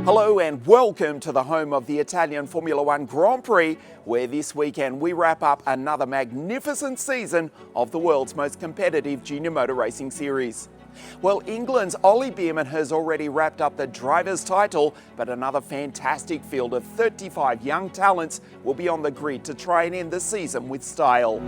Hello and welcome to the home of the Italian Formula One Grand Prix, where this weekend we wrap up another magnificent season of the world's most competitive junior motor racing series. Well, England's Ollie Bearman has already wrapped up the driver's title, but another fantastic field of 35 young talents will be on the grid to try and end the season with style.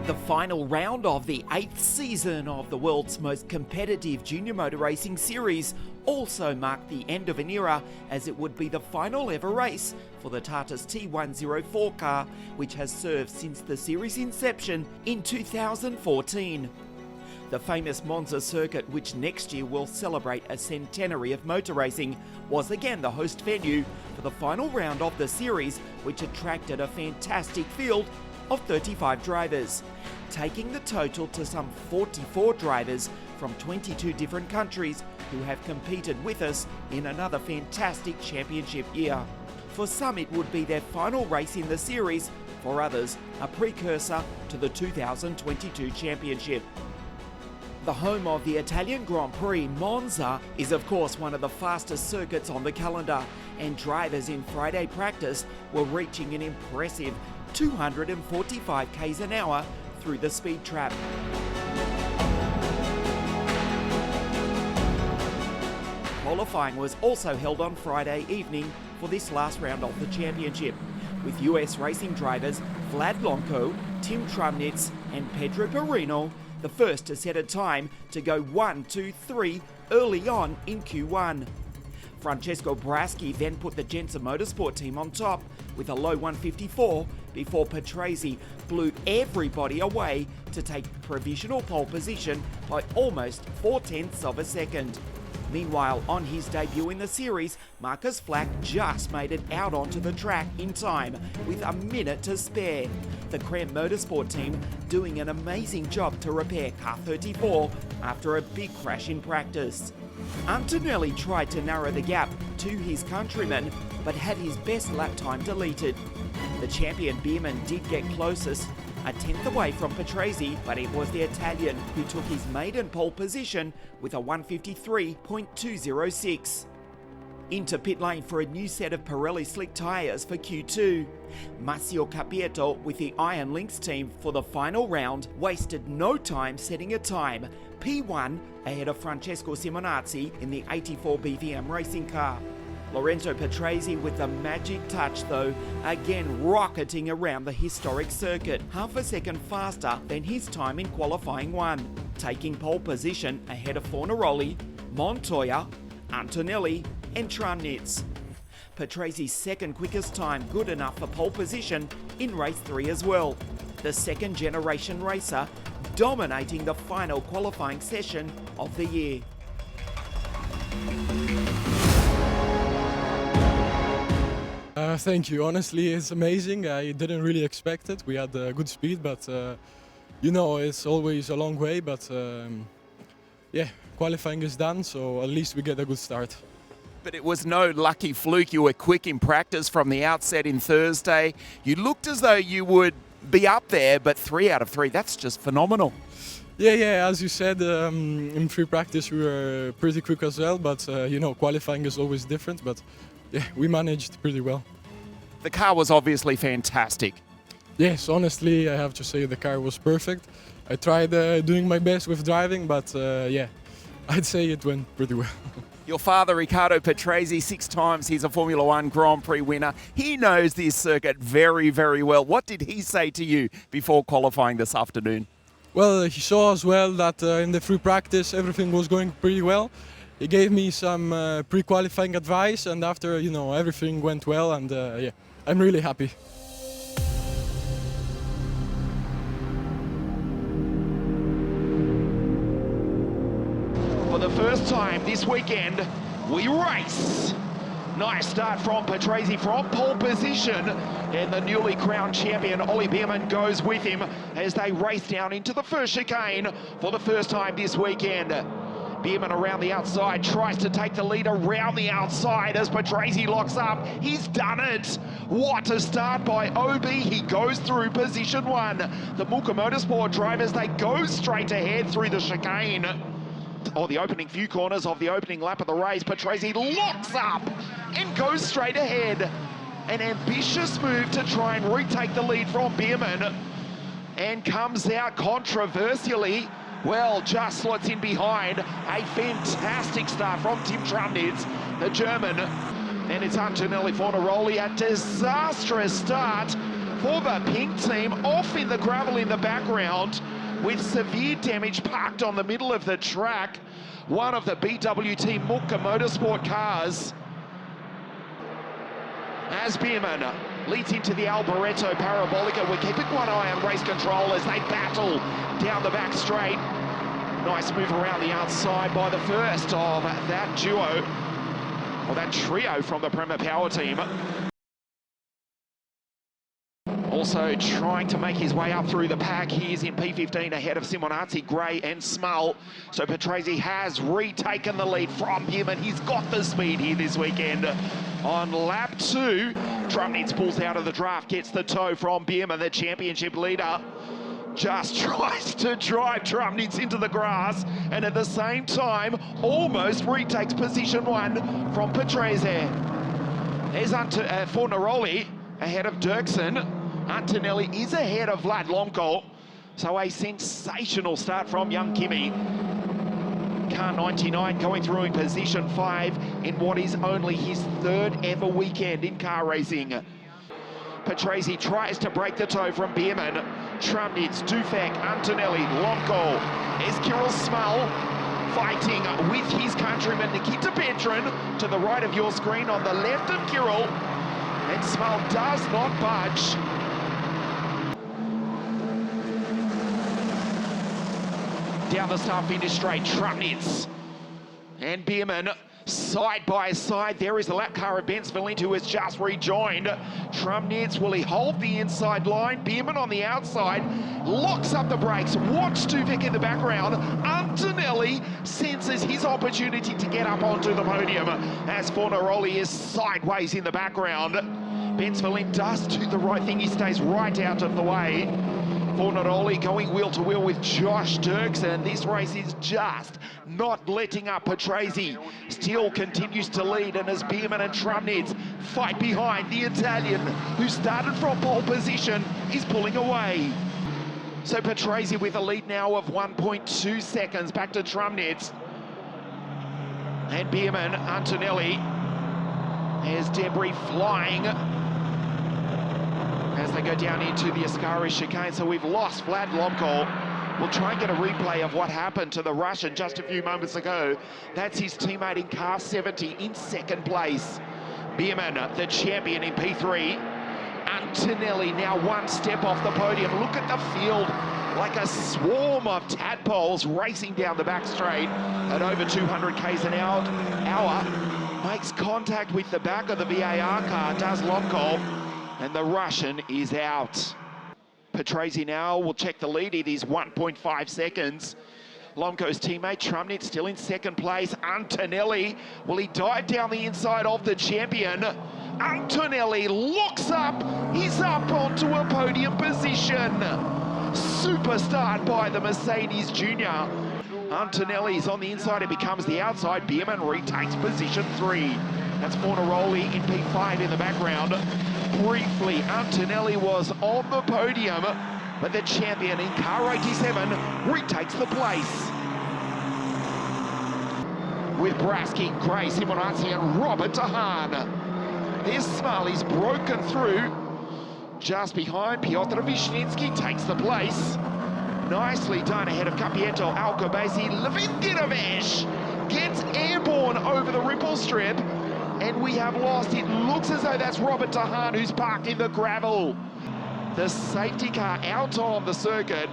The final round of the 8th season of the world's most competitive junior motor racing series also marked the end of an era, as it would be the final ever race for the Tata's T104 car, which has served since the series' inception in 2014. The famous Monza circuit, which next year will celebrate a centenary of motor racing, was again the host venue for the final round of the series, which attracted a fantastic field of 35 drivers, taking the total to some 44 drivers from 22 different countries who have competed with us in another fantastic championship year. For some it would be their final race in the series, for others a precursor to the 2022 championship. The home of the Italian Grand Prix, Monza, is of course one of the fastest circuits on the calendar, and drivers in Friday practice were reaching an impressive 245 k's an hour through the speed trap. Qualifying was also held on Friday evening for this last round of the championship, with US racing drivers Vlad Lonko, Tim Trumnitz and Pedro Perino the first to set a time to go 1, 2, 3 early on in Q1. Francesco Braschi then put the Jensen Motorsport team on top with a low 154 before Patrese blew everybody away to take provisional pole position by almost 0.4 of a second. Meanwhile, on his debut in the series, Marcus Flack just made it out onto the track in time with a minute to spare. The Cramp Motorsport team doing an amazing job to repair car 34 after a big crash in practice. Antonelli tried to narrow the gap to his countryman, but had his best lap time deleted. The champion Bearman did get closest, a tenth away from Patrese, but it was the Italian who took his maiden pole position with a 153.206. Into pit lane for a new set of Pirelli slick tyres for Q2. Massimo Capieto with the Iron Lynx team for the final round wasted no time setting a time, P1 ahead of Francesco Simonazzi in the 84 BVM racing car. Lorenzo Patrese with the magic touch though, again rocketing around the historic circuit, half a second faster than his time in qualifying 1, taking pole position ahead of Fornaroli, Montoya, Antonelli and Trumnitz. Patrese's second quickest time good enough for pole position in race 3 as well. The second generation racer dominating the final qualifying session of the year. Thank you. Honestly, it's amazing. I didn't really expect it. We had good speed, but you know, it's always a long way. But yeah, qualifying is done, so at least we get a good start. But it was no lucky fluke. You were quick in practice from the outset in Thursday. You looked as though you would be up there, but 3 out of 3, that's just phenomenal. Yeah, as you said, in free practice we were pretty quick as well, but you know, qualifying is always different, but yeah, we managed pretty well. The car was obviously fantastic. Yes, honestly, I have to say the car was perfect. I tried doing my best with driving, but yeah, I'd say it went pretty well. Your father, Riccardo Patrese, 6 times he's a Formula One Grand Prix winner. He knows this circuit very, very well. What did he say to you before qualifying this afternoon? Well, he saw as well that in the free practice everything was going pretty well. He gave me some pre-qualifying advice, and after, you know, everything went well, and yeah, I'm really happy. For the first time this weekend, we race. Nice start from Patrese from pole position, and the newly crowned champion Ollie Bierman goes with him as they race down into the first chicane for the first time this weekend. Bierman around the outside, tries to take the lead around the outside as Patrese locks up. He's done it. What a start by OB. He goes through position one. The Milka Motorsport drivers, they go straight ahead through the chicane. Or the opening few corners of the opening lap of the race. Patrese locks up and goes straight ahead. An ambitious move to try and retake the lead from Bierman, and comes out controversially. Well, just slots in behind. A fantastic start from Tim Trumnitz, the German. And it's Antonelli Fornaroli. A disastrous start for the pink team, off in the gravel in the background, with severe damage parked on the middle of the track. One of the BWT Milka Motorsport cars. As Bierman leads into the Alboreto Parabolica, we're keeping one eye on race control as they battle down the back straight. Nice move around the outside by the first of that duo, or that trio from the Prema Power team. Also trying to make his way up through the pack. He is in P15 ahead of Simonazzi, Gray and Smull. So Patrese has retaken the lead from Bierman. He's got the speed here this weekend. On lap 2, Trumnitz pulls out of the draft, gets the tow from Bierman, the championship leader. Just tries to drive Trumnitz into the grass, and at the same time almost retakes position one from Patrese. There's Fornaroli ahead of Dirksen. Antonelli is ahead of Vlad Lomko. So a sensational start from young Kimi. Car 99 going through in position 5 in what is only his third ever weekend in car racing. Patrese tries to break the toe from Bierman. Trumnitz, Dufek, Antonelli, Lomko. There's Kirill Smull fighting with his countryman Nikita Petrin to the right of your screen, on the left of Kirill. And Smull does not budge. Down the start finish straight, Trumnitz and Bierman side by side. There is the lap car of Benz Valent, who has just rejoined. Trumnitz, will he hold the inside line? Bierman on the outside, locks up the brakes. Watch Duvek in the background. Antonelli senses his opportunity to get up onto the podium as Fornaroli is sideways in the background. Benz Valent does do the right thing. He stays right out of the way. Fornaroli going wheel to wheel with Josh Dirksen. This race is just not letting up. Patrese still continues to lead, and as Bierman and Trumnitz fight behind, the Italian, who started from pole position, is pulling away. So Patrese with a lead now of 1.2 seconds, back to Trumnitz. And Bierman, Antonelli, there's debris flying as they go down into the Ascari chicane. So we've lost Vlad Lomko. We'll try and get a replay of what happened to the Russian just a few moments ago. That's his teammate in car 70 in second place. Bierman, the champion in P3. Antonelli now one step off the podium. Look at the field, like a swarm of tadpoles racing down the back straight at over 200 k's an hour. Makes contact with the back of the VAR car, does Lomko. And the Russian is out. Patrese now will check the lead. It is 1.5 seconds. Lomko's teammate Trumnitz still in second place. Antonelli, will he dive down the inside of the champion? Antonelli looks up. He's up onto a podium position. Super start by the Mercedes Junior. Antonelli's on the inside. It becomes the outside. Bierman retakes position 3. That's Fornaroli in P5 in the background. Briefly, Antonelli was on the podium, but the champion in car 87 retakes the place. With Brasky, Gray, Simonazzi and Robert Tahan. There's Smalley's broken through. Just behind, Piotr Vishnitsky takes the place. Nicely done ahead of Capieto, Alcobasi. Levin Dinovesh gets airborne over the ripple strip. and we have lost. It looks as though that's Robert Tahan who's parked in the gravel. The safety car out on the circuit.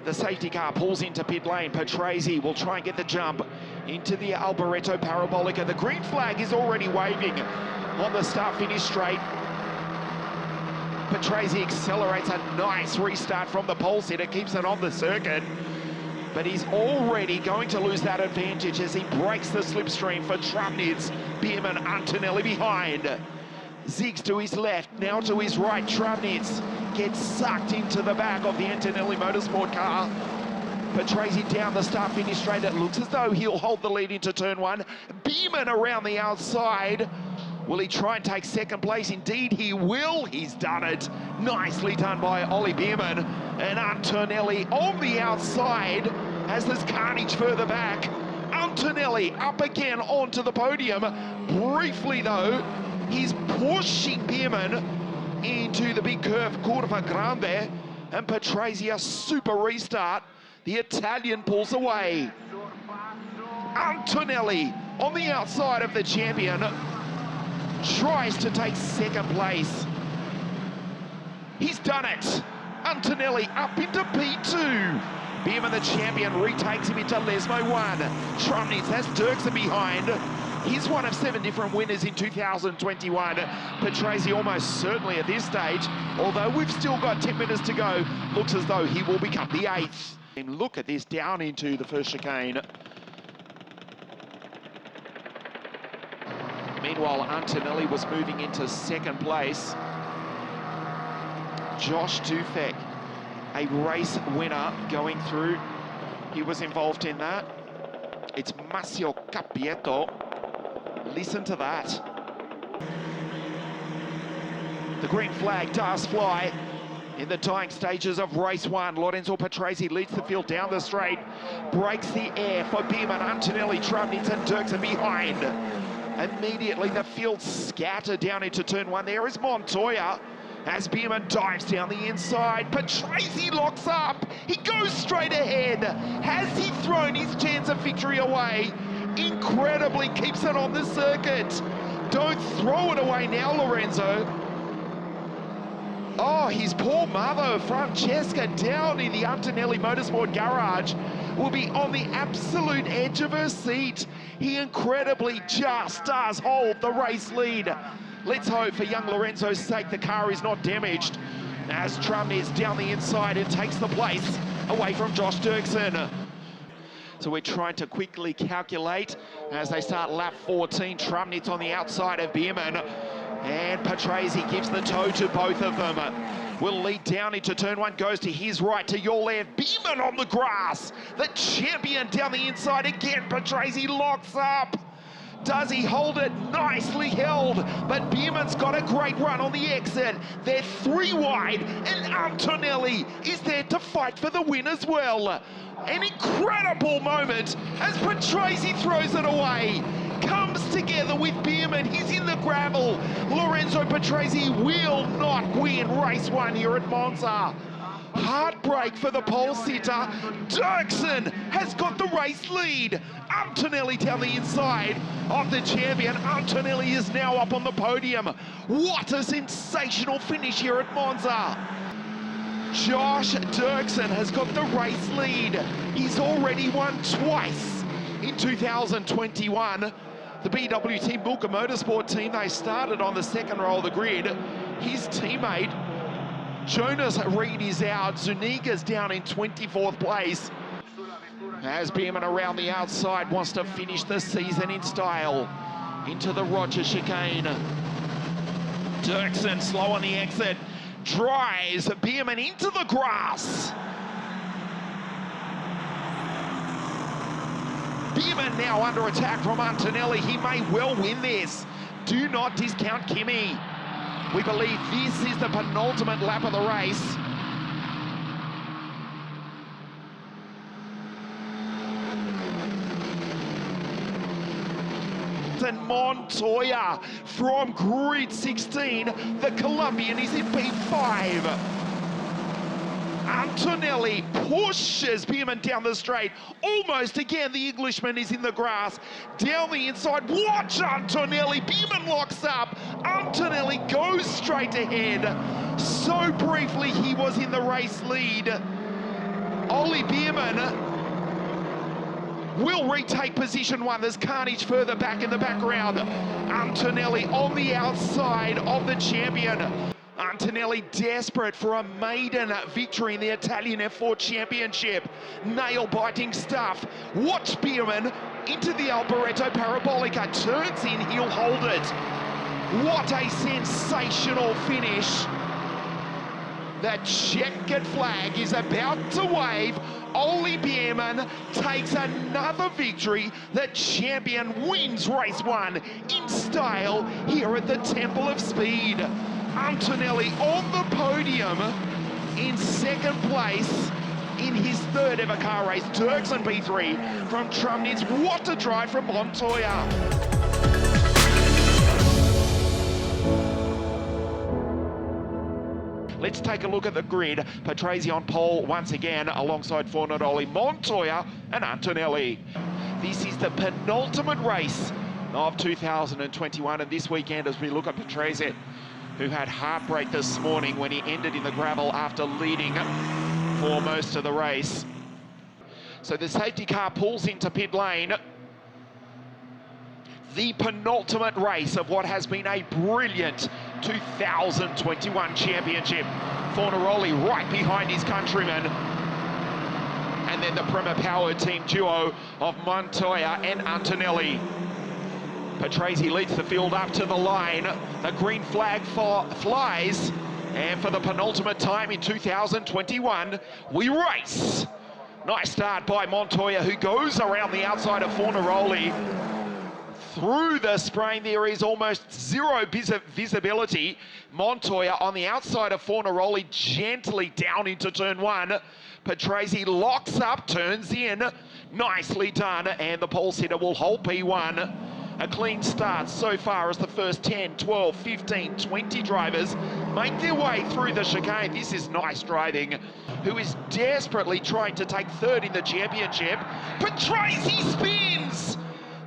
The safety car pulls into pit lane. Patrese will try and get the jump into the Alboreto Parabolica. The green flag is already waving on the start-finish straight. Patrese accelerates a nice restart from the pole sitter, keeps it on the circuit, but he's already going to lose that advantage as he breaks the slipstream for Trumnitz. Bierman, Antonelli behind. Zigs to his left, now to his right. Trumnitz gets sucked into the back of the Antonelli Motorsport car. Patrese down the start-finish straight. It looks as though he'll hold the lead into turn one. Bierman around the outside. Will he try and take second place? Indeed he will. He's done it. Nicely done by Ollie Bierman. And Antonelli on the outside as there's carnage further back. Antonelli up again onto the podium. Briefly though, he's pushing Bierman into the big curve, Curva Grande. And Patrese, a super restart. The Italian pulls away. Antonelli on the outside of the champion. Tries to take second place. He's done it. Antonelli up into P2. Bierman, the champion, retakes him into Lesmo 1. Trumnitz has Dirksen behind. He's one of 7 different winners in 2021. Patrese almost certainly at this stage, although we've still got 10 minutes to go, looks as though he will become the 8th. And look at this, down into the first chicane. Meanwhile, Antonelli was moving into second place. Josh Dufek, a race winner going through. He was involved in that. It's Massimo Cappietto. Listen to that. The green flag does fly in the dying stages of race 1. Lorenzo Patrese leads the field down the straight. Breaks the air for Bierman, Antonelli, Trumnitz and Dirksen behind. Immediately the field scattered down into turn 1. There is Montoya as Bierman dives down the inside. Patrese locks up. He goes straight ahead. Has he thrown his chance of victory away? Incredibly keeps it on the circuit. Don't throw it away now, Lorenzo. Oh, his poor mother, Francesca, down in the Antonelli Motorsport garage, will be on the absolute edge of her seat. He incredibly just does hold the race lead. Let's hope for young Lorenzo's sake the car is not damaged as Trumnitz down the inside and takes the place away from Josh Dirksen. So we're trying to quickly calculate as they start lap 14. Trumnitz on the outside of Bierman. And Patrese gives the toe to both of them. Will lead down into turn 1, goes to his right, to your left. Bierman on the grass. The champion down the inside again. Patrese locks up. Does he hold it? Nicely held. But Bierman's got a great run on the exit. They're 3 wide, and Antonelli is there to fight for the win as well. An incredible moment as Patrese throws it away. Comes together with Bierman. He's in the gravel. Lorenzo Patrese will not win race 1 here at Monza. Heartbreak for the pole sitter. Dirksen has got the race lead. Antonelli down the inside of the champion. Antonelli is now up on the podium. What a sensational finish here at Monza. Josh Dirksen has got the race lead. He's already won twice in 2021. The BWT Milka Motorsport team, they started on the 2nd row of the grid. His teammate, Jonas Reed, is out. Zuniga's down in 24th place. As Bierman around the outside wants to finish the season in style. Into the Roger chicane. Dirksen slow on the exit. Drives Bierman into the grass. Bierman now under attack from Antonelli. He may well win this. Do not discount Kimi. We believe this is the penultimate lap of the race. And Montoya from grid 16. The Colombian is in P5. Antonelli pushes Bierman down the straight. Almost again, the Englishman is in the grass. Down the inside, watch Antonelli. Bierman locks up. Antonelli goes straight ahead. So briefly, he was in the race lead. Ollie Bierman will retake position one. There's carnage further back in the background. Antonelli on the outside of the champion. Antonelli desperate for a maiden victory in the Italian F4 Championship. Nail-biting stuff. Watch Bierman into the Alboreto Parabolica. Turns in, he'll hold it. What a sensational finish. The checkered flag is about to wave. Ollie Bierman takes another victory. The champion wins race one in style here at the Temple of Speed. Antonelli on the podium in second place in his third ever car race. Dirksen P3 from Trumnitz. What a drive from Montoya. Let's take a look at the grid. Patrese on pole once again alongside Fornaroli, Montoya and Antonelli. This is the penultimate race of 2021, and this weekend as we look at Patrese, who had heartbreak this morning when he ended in the gravel after leading for most of the race. So the safety car pulls into pit lane. The penultimate race of what has been a brilliant 2021 championship. Fornaroli right behind his countryman. And then the Prema Power team duo of Montoya and Antonelli. Patrese leads the field up to the line. The green flag flies. And for the penultimate time in 2021, we race. Nice start by Montoya, who goes around the outside of Fornaroli. Through the sprain, there is almost zero visibility. Montoya on the outside of Fornaroli, gently down into turn one. Patrese locks up, turns in. Nicely done, and the pole sitter will hold P1. A clean start so far as the first 10, 12, 15, 20 drivers make their way through the chicane. This is nice driving. Who is desperately trying to take third in the championship. Patrese spins!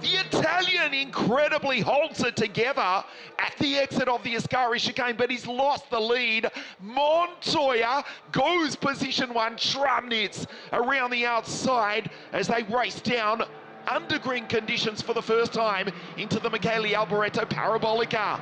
The Italian incredibly holds it together at the exit of the Ascari chicane, but he's lost the lead. Montoya goes position one, Trumnitz around the outside as they race down under green conditions for the first time into the Michele Alboreto Parabolica.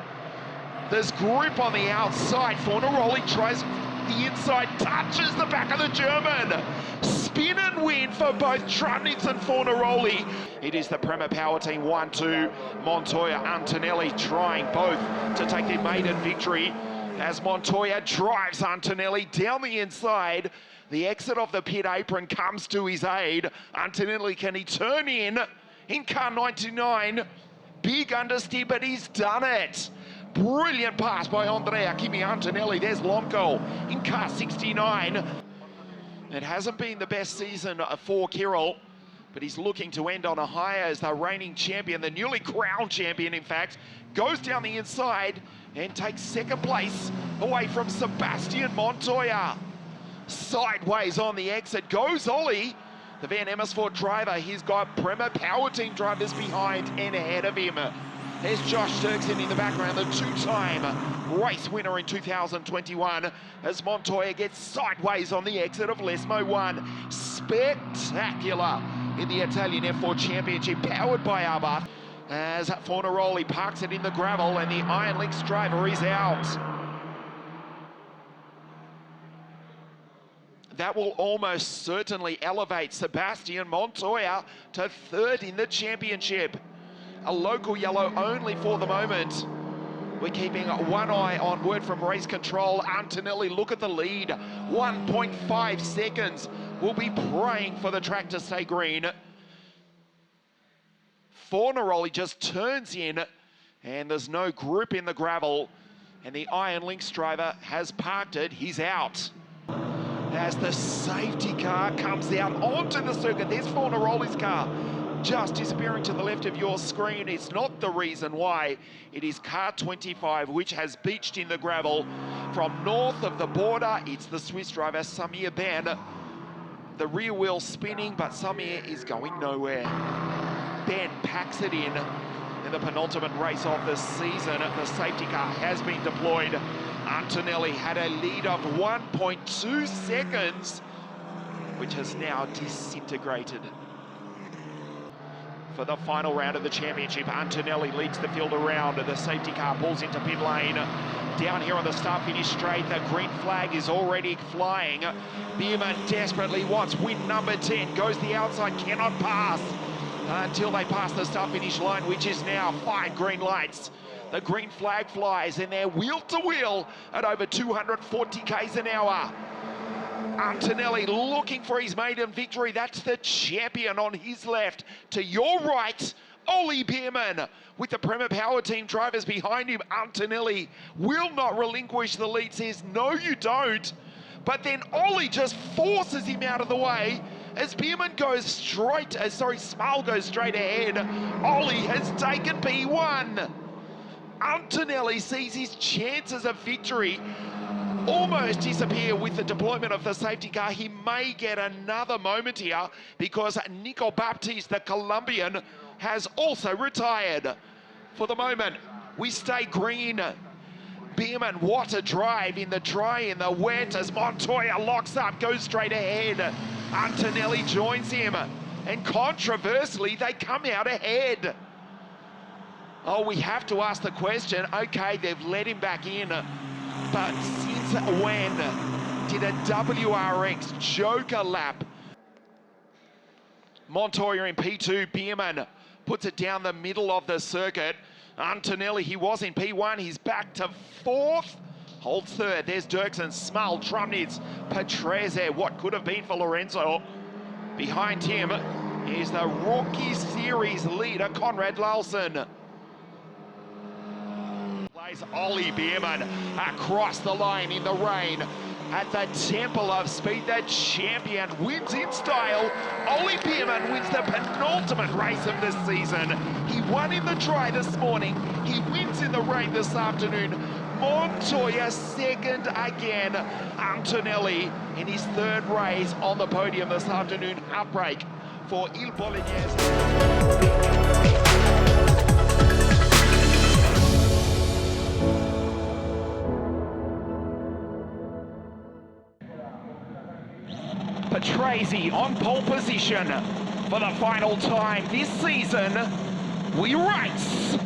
There's grip on the outside. Fornaroli tries the inside, touches the back of the German. Spin and win for both Trumnitz and Fornaroli. It is the Prema Power team 1-2. Montoya, Antonelli trying both to take their maiden victory as Montoya drives Antonelli down the inside. The exit of the pit apron comes to his aid. Antonelli, can he turn in car 99? Big understeer, but he's done it. Brilliant pass by Andrea Kimi Antonelli. There's Lomko in car 69. It hasn't been the best season for Kirill, but he's looking to end on a high as the reigning champion, the newly crowned champion, in fact, goes down the inside and takes second place away from Sebastian Montoya. Sideways on the exit goes Ollie, the Van Amersfoort driver. He's got Prema Power team drivers behind and ahead of him. There's Josh Dirksen in the background, the two-time race winner in 2021, as Montoya gets sideways on the exit of Lesmo 1. Spectacular in the Italian F4 Championship, powered by Abarth, as Fornaroli parks it in the gravel and the Iron Lynx driver is out. That will almost certainly elevate Sebastian Montoya to third in the championship. A local yellow only for the moment. We're keeping one eye on word from race control. Antonelli, look at the lead. 1.5 seconds. We'll be praying for the track to stay green. Fornaroli just turns in and there's no grip in the gravel. And the Iron Lynx driver has parked it. He's out. As the safety car comes out onto the circuit, there's Fornaroli's car. just disappearing to the left of your screen. It's not the reason why. It is car 25, which has beached in the gravel from north of the border. It's the Swiss driver, Samir Ben. The rear wheel spinning, but Samir is going nowhere. Ben packs it in the penultimate race of the season. The safety car has been deployed. Antonelli had a lead of 1.2 seconds, which has now disintegrated. For the final round of the championship, Antonelli leads the field around. The safety car pulls into pit lane. Down here on the start-finish straight, the green flag is already flying. Bierman desperately wants win number 10. Goes the outside, cannot pass until they pass the start-finish line, which is now 5 green lights. The green flag flies, and they're wheel-to-wheel at over 240 k's an hour. Antonelli looking for his maiden victory. That's the champion on his left. To your right, Ollie Bierman with the Prema Power Team drivers behind him. Antonelli will not relinquish the lead, says, no, you don't. But then Ollie just forces him out of the way as Bierman goes straight, Small goes straight ahead. Ollie has taken P1. Antonelli sees his chances of victory almost disappear with the deployment of the safety car. He may get another moment here because Nico Baptiste, the Colombian, has also retired. For the moment, we stay green. Bierman, what a drive in the dry, in the wet, as Montoya locks up, goes straight ahead. Antonelli joins him, and controversially, they come out ahead. Oh, we have to ask the question, okay, they've let him back in, but since when did a WRX joker lap? Montoya in P2, Bierman puts it down the middle of the circuit. Antonelli, he was in P1, he's back to 4th, holds 3rd. There's Dirksen, Small, Trumnitz, Patrese, what could have been for Lorenzo. Behind him is the Rookie Series leader, Conrad Larsen. Plays Ollie Bierman across the line in the rain. At the temple of speed, the champion wins in style. Ollie Bierman wins the penultimate race of the season. He won in the dry this morning. He wins in the rain this afternoon. Montoya second again. Antonelli in his 3rd race on the podium this afternoon. Outbreak for Il Bolognese. Patrese on pole position for the final time this season. We race.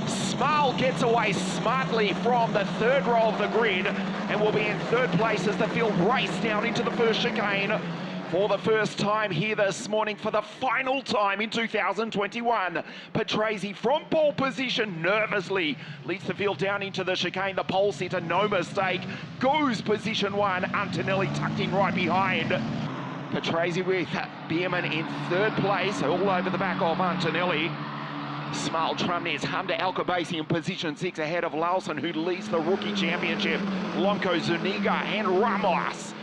Small gets away smartly from the 3rd row of the grid and will be in 3rd place as the field race down into the first chicane for the first time here this morning for the final time in 2021. Patrese from pole position nervously leads the field down into the chicane. The pole sitter, no mistake, goes position 1. Antonelli tucked in right behind. Patrese with Bierman in 3rd place, all over the back of Antonelli. Small, Trumnitz, Hamda Alcabasi in position 6 ahead of Larsen, who leads the rookie championship. Lonco, Zuniga and Ramos.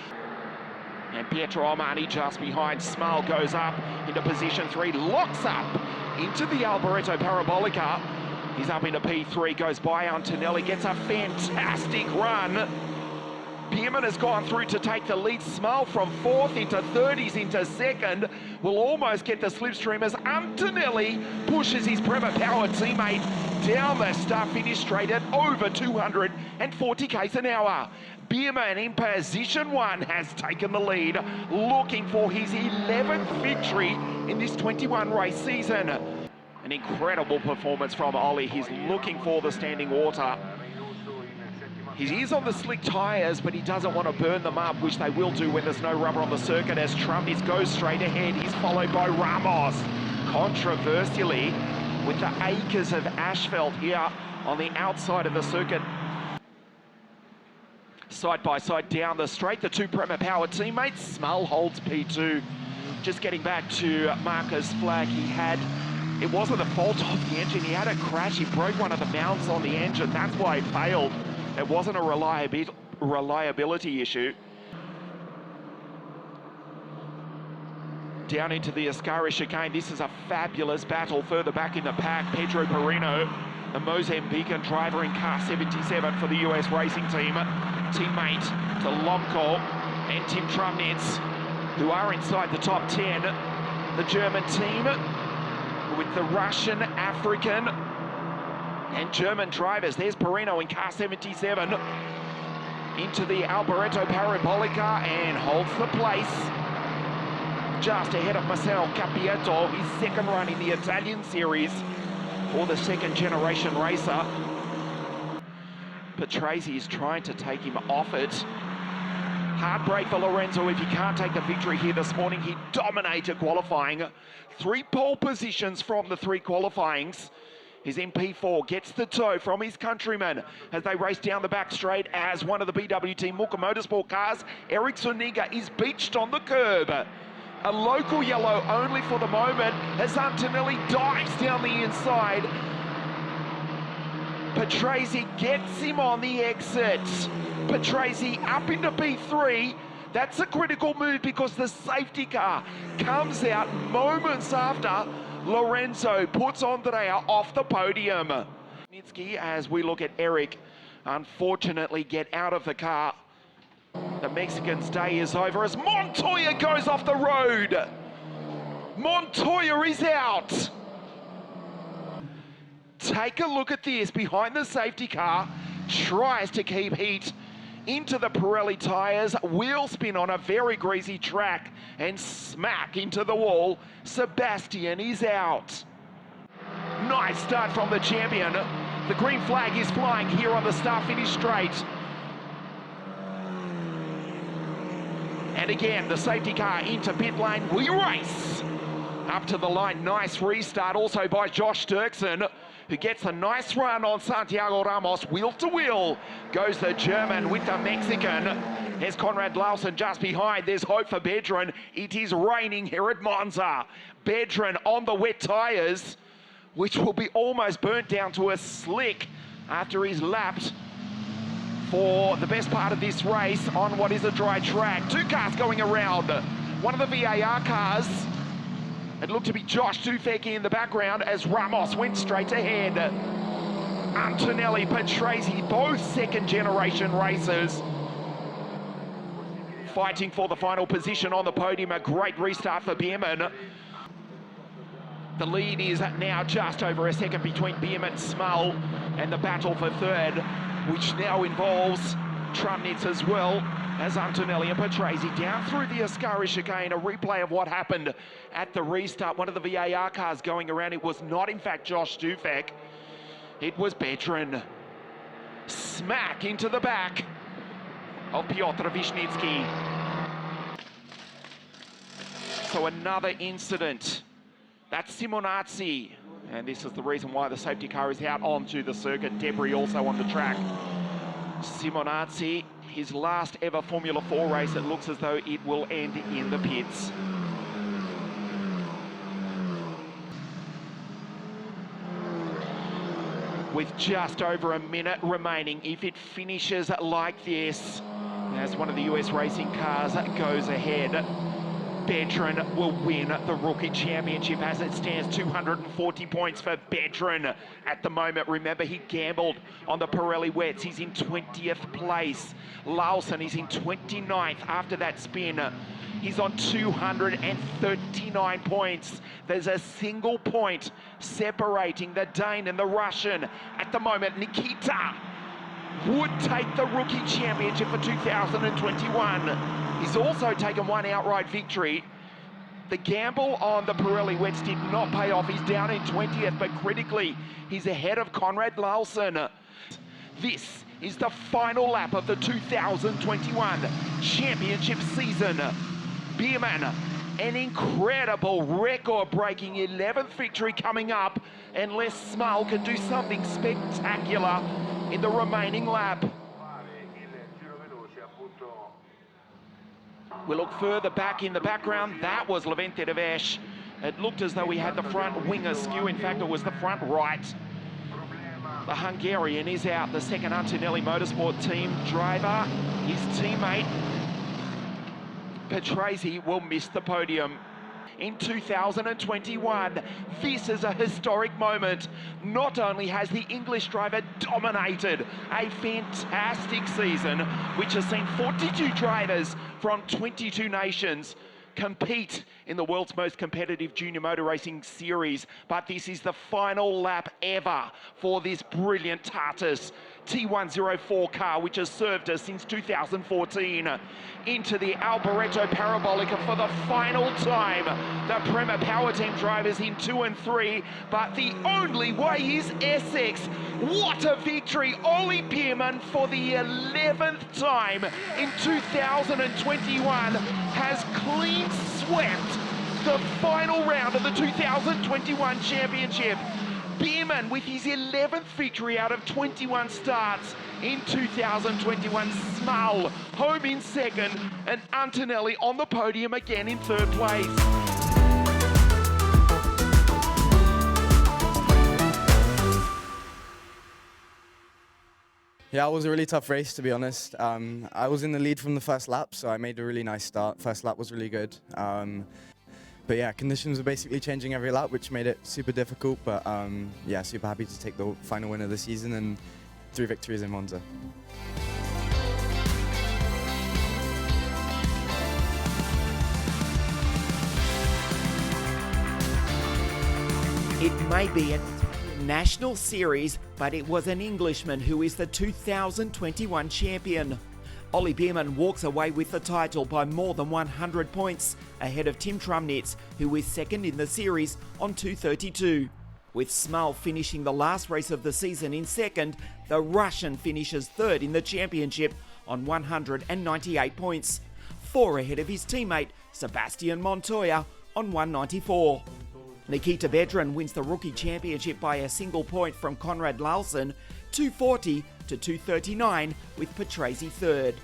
And Pietro Armani just behind. Small goes up into position 3, locks up into the Alboreto Parabolica. He's up into P3, goes by Antonelli, gets a fantastic run. Bierman has gone through to take the lead. Small from 4th into 3rd, he's into 2nd. Will almost get the slipstream as Antonelli pushes his Prema Power teammate down the start-finish straight at over 240 k's an hour. Bierman in position 1 has taken the lead, looking for his 11th victory in this 21 race season. An incredible performance from Ollie. He's looking for the standing water. He is on the slick tyres, but he doesn't want to burn them up, which they will do when there's no rubber on the circuit, as Trumnitz goes straight ahead. He's followed by Ramos. Controversially, with the acres of asphalt here on the outside of the circuit. Side by side down the straight, the 2 Prema Power teammates. Small holds P2. Just getting back to Marcus Flack, it wasn't the fault of the engine. He had a crash, he broke one of the mounts on the engine. That's why it failed. It wasn't a reliability issue. down into the Ascari chicane. This is a fabulous battle further back in the pack. Pedro Perino, the Mozambican driver in car 77 for the US racing team, teammate to Lomko and Tim Trumnitz, who are inside the top 10. The German team with the Russian, African and German drivers. There's Perino in car 77 into the Alboreto Parabolica and holds the place just ahead of Marcel Capietto, his second run in the Italian series for the second generation racer. Patrese is trying to take him off it. Hard break for Lorenzo if he can't take the victory here this morning. He dominated qualifying. 3 pole positions from the 3 qualifyings. His MP4 gets the tow from his countrymen as they race down the back straight as one of the BWT Muka Motorsport cars, Eric Zuniga, is beached on the curb. A local yellow only for the moment as Antonelli dives down the inside. Patrese gets him on the exit. Patrese up into P3. That's a critical move because the safety car comes out moments after Lorenzo puts Andrea off the podium. Nitsky, as we look at Eric, unfortunately get out of the car. The Mexican's day is over as Montoya goes off the road. Montoya is out. Take a look at this. Behind the safety car, tries to keep heat into the Pirelli tyres, wheel spin on a very greasy track and smack into the wall. Sebastian is out. Nice start from the champion. The green flag is flying here on the start-finish straight. And again, the safety car into pit lane. We race up to the line. Nice restart also by Josh Dirksen, who gets a nice run on Santiago Ramos. Wheel to wheel goes the German with the Mexican. There's Conrad Lawson just behind. There's hope for Bedran. It is raining here at Monza. Bedran on the wet tyres, which will be almost burnt down to a slick after he's lapped for the best part of this race on what is a dry track. 2 cars going around. One of the VAR cars. It looked to be Josh Dufek in the background as Ramos went straight ahead. Antonelli, Patrese, both second generation racers fighting for the final position on the podium. A great restart for Bierman. The lead is now just over a second between Bierman, Smull, and the battle for third, which now involves Trumnitz as well as Antonelli and Patrese down through the Ascari chicane. A replay of what happened at the restart. One of the VAR cars going around. It was not, in fact, Josh Dufek. It was Bedran. Smack into the back of Piotr Wisnicki. So another incident. That's Simonazzi. And this is the reason why the safety car is out onto the circuit. Debris also on the track. Simonazzi, his last ever Formula 4 race. It looks as though it will end in the pits. With just over a minute remaining, if it finishes like this, as one of the US racing cars goes ahead, Bedran will win the Rookie Championship as it stands. 240 points for Bedran at the moment. Remember, he gambled on the Pirelli wets. He's in 20th place. Lawson is in 29th after that spin. He's on 239 points. There's a single point separating the Dane and the Russian. At the moment, Nikita would take the Rookie Championship for 2021. He's also taken one outright victory. The gamble on the Pirelli wets did not pay off. He's down in 20th, but critically, he's ahead of Conrad Lawson. This is the final lap of the 2021 championship season. Bierman, an incredible record-breaking 11th victory coming up, unless Smull can do something spectacular in the remaining lap. We look further back in the background. That was Levente de Vesh. It looked as though we had the front wing askew. In fact, it was the front right. The Hungarian is out. The second Antonelli Motorsport team driver, his teammate, Patrese, will miss the podium. in 2021. This is a historic moment. Not only has the English driver dominated a fantastic season, which has seen 42 drivers from 22 nations compete in the world's most competitive junior motor racing series, but this is the final lap ever for this brilliant Tartus T104 car, which has served us since 2014, into the Alboreto Parabolica for the final time. The Prema Power Team drivers in 2 and 3, but the only way is Essex. What a victory! Ollie Bierman, for the 11th time in 2021, has clean swept the final round of the 2021 championship. Bierman with his 11th victory out of 21 starts in 2021. Small home in second, and Antonelli on the podium again in third place. Yeah, it was a really tough race, to be honest. I was in the lead from the first lap, so I made a really nice start. First lap was really good. But yeah, conditions were basically changing every lap, which made it super difficult. But yeah, super happy to take the final win of the season and 3 victories in Monza. It may be a national series, but it was an Englishman who is the 2021 champion. Ollie Bierman walks away with the title by more than 100 points, ahead of Tim Trumnitz, who is second in the series on 232. With Small finishing the last race of the season in second, the Russian finishes third in the championship on 198 points, 4 ahead of his teammate Sebastian Montoya on 194. Nikita Bedran wins the rookie championship by a single point from Konrad Larsen, 240 to 239, with Patrese third.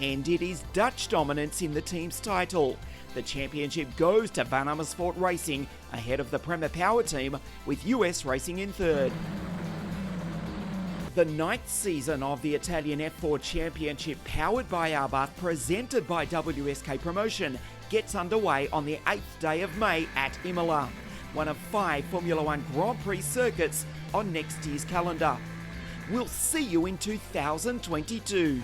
And it is Dutch dominance in the team's title. The championship goes to Van Amersfoort Racing, ahead of the Prema Power Team, with US Racing in third. The 9th season of the Italian F4 Championship, powered by Abarth, presented by WSK Promotion, gets underway on the 8th day of May at Imola, one of 5 Formula One Grand Prix circuits on next year's calendar. We'll see you in 2022.